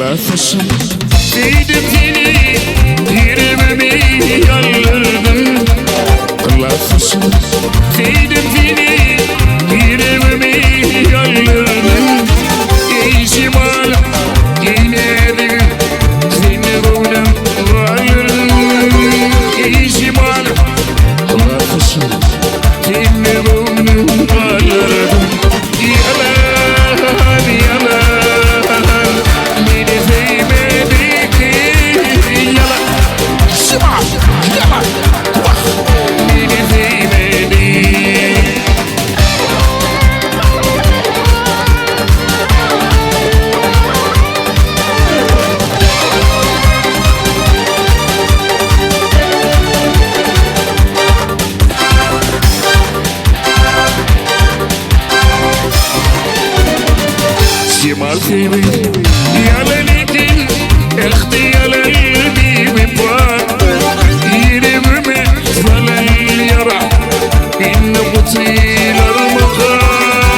Lafışım Değdim seni Yüreğimi yalırdım Lafışım Değdim seni Yüreğimi yalırdım Geçim al Yine seni buldum Alırdım Geçim al Lafışım Seni buldum Alırdım Yalan yalan Beni sevmedin Yalan Şıma yalan Bak Beni sevmedin Şıma sevmedin Yalan edin اختيال قلبي بفاق يرمي فلا يرى إن بطيل المخاير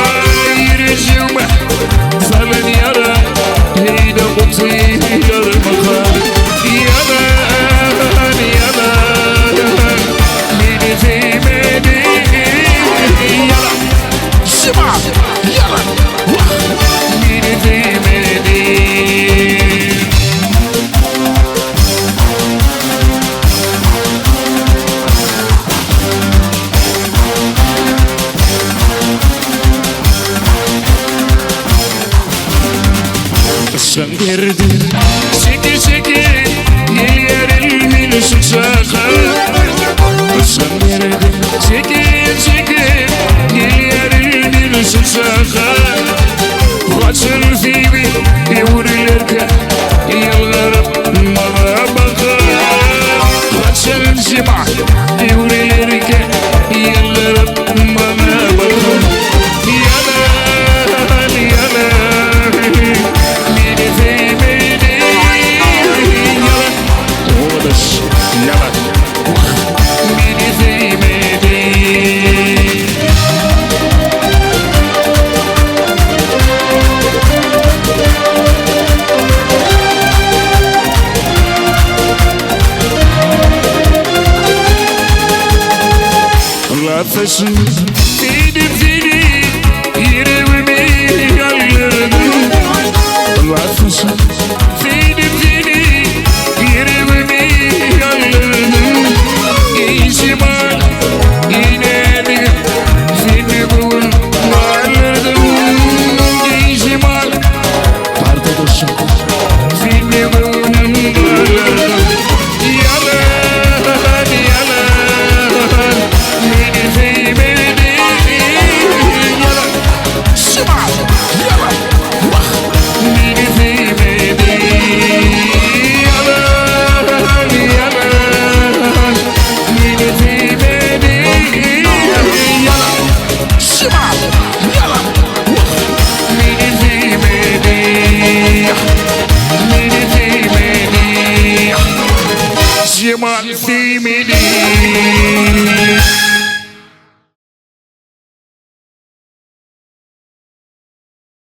جمع فلا يرى إن بطيل المخاير يلا يلا من في مدينة يلا سمع يلا من في مدينة Sen girdin Çeki çeki Yerin sıçaka Sen girdin Çeki çeki Yerin sıçaka Kaçır fibi Yavrularka Yalvarıp bana bakar Kaçır zima Yavrularka Yalvarıp bana bakar Yalan yalan Beni sevmedin Yalan Oğuz yalan Beni sevmedin Lafışım Dedim seni Yüreğimi yalırdım Lafışım Dedim seni Yüreğimi yalırdım Geçim al Yine de Seni buldum Alırdım Geçim al Arkadaşım Seni buldum Alırdım Yalan yalan Beni sevmedin Yalan Şıma Yalan Bak Beni sevmedin Yalan yalan Beni sevmedin Yalan Şıma Yalan Bak Beni sevmedin Beni sevmedin Şıma sevmedin